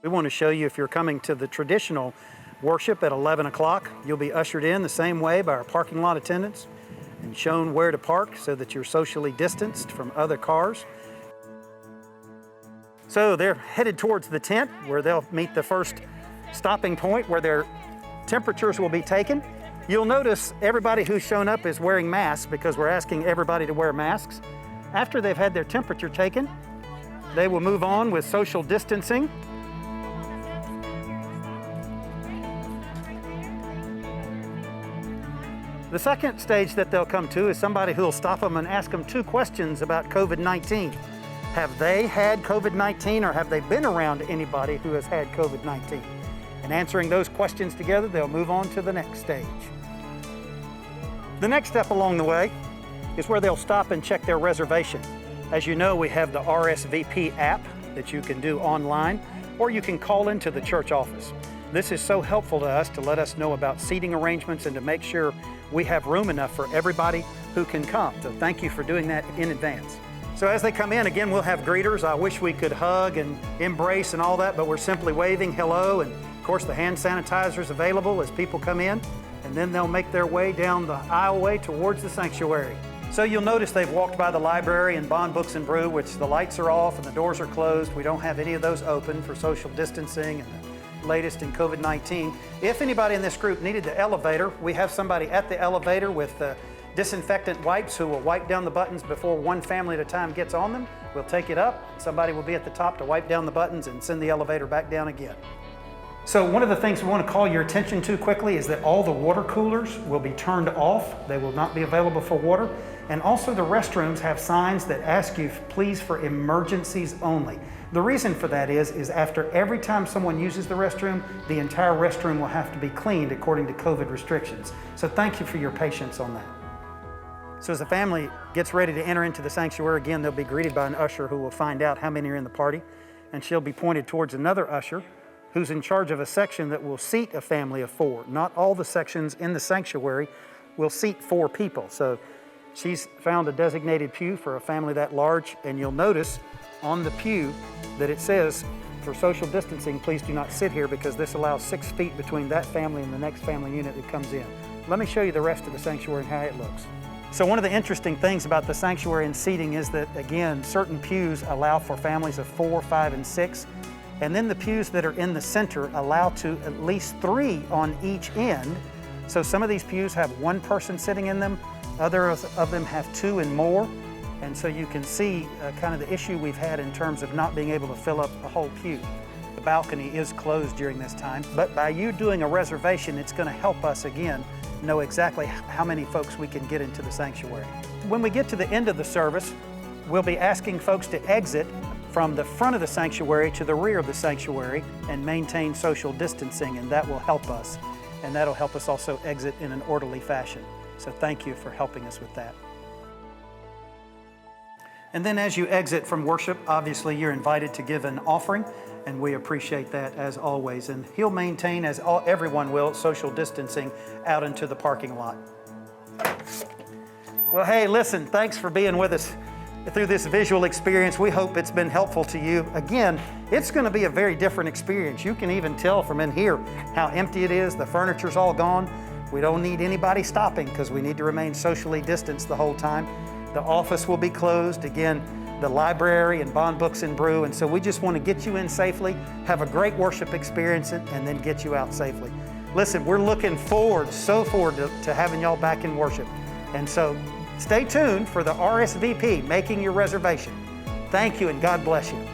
We want to show you if you're coming to the traditional worship at 11 o'clock, you'll be ushered in the same way by our parking lot attendants and shown where to park so that you're socially distanced from other cars. So they're headed towards the tent where they'll meet the first stopping point where their temperatures will be taken. You'll notice everybody who's shown up is wearing masks because we're asking everybody to wear masks. After they've had their temperature taken, they will move on with social distancing. The second stage that they'll come to is somebody who will stop them and ask them 2 questions about COVID-19. Have they had COVID-19 or have they been around anybody who has had COVID-19? And answering those questions together, they'll move on to the next stage. The next step along the way is where they'll stop and check their reservation. As you know, we have the RSVP app that you can do online, or you can call into the church office. This is so helpful to us to let us know about seating arrangements and to make sure we have room enough for everybody who can come. So thank you for doing that in advance. So as they come in, again, we'll have greeters. I wish we could hug and embrace and all that, but we're simply waving hello. And of course, the hand sanitizer is available as people come in, and then they'll make their way down the aisleway towards the sanctuary. So you'll notice they've walked by the library and Bond Books and Brew, which the lights are off and the doors are closed. We don't have any of those open for social distancing and the latest in COVID-19. If anybody in this group needed the elevator, we have somebody at the elevator with disinfectant wipes who will wipe down the buttons before one family at a time gets on them. We'll take it up. Somebody will be at the top to wipe down the buttons and send the elevator back down again. So one of the things we want to call your attention to quickly is that all the water coolers will be turned off. They will not be available for water. And also the restrooms have signs that ask you, please, for emergencies only. The reason for that is after every time someone uses the restroom, the entire restroom will have to be cleaned according to COVID restrictions. So thank you for your patience on that. So as the family gets ready to enter into the sanctuary, again, they'll be greeted by an usher who will find out how many are in the party. And she'll be pointed towards another usher who's in charge of a section that will seat a family of 4. Not all the sections in the sanctuary will seat 4 people. So she's found a designated pew for a family that large, and you'll notice on the pew that it says, for social distancing, please do not sit here because this allows 6 feet between that family and the next family unit that comes in. Let me show you the rest of the sanctuary and how it looks. So one of the interesting things about the sanctuary and seating is that, again, certain pews allow for families of 4, 5, and 6. And then the pews that are in the center allow to at least 3 on each end. So some of these pews have 1 person sitting in them, others of them have 2 and more. And so you can see kind of the issue we've had in terms of not being able to fill up a whole pew. The balcony is closed during this time, but by you doing a reservation, it's going to help us, again, know exactly how many folks we can get into the sanctuary. When we get to the end of the service, we'll be asking folks to exit from the front of the sanctuary to the rear of the sanctuary and maintain social distancing, and that will help us. And that'll help us also exit in an orderly fashion. So thank you for helping us with that. And then as you exit from worship, obviously you're invited to give an offering, and we appreciate that as always. And he'll maintain, as everyone will, social distancing out into the parking lot. Well, hey, listen, thanks for being with us through this visual experience. We hope it's been helpful to you. Again, it's going to be a very different experience. You can even tell from in here how empty it is. The furniture's all gone. We don't need anybody stopping because we need to remain socially distanced the whole time. The office will be closed. Again, the library and Bond Books and Brew. And so we just want to get you in safely, have a great worship experience, and then get you out safely. Listen, we're looking forward, so forward to having y'all back in worship. And so stay tuned for the RSVP, making your reservation. Thank you, and God bless you.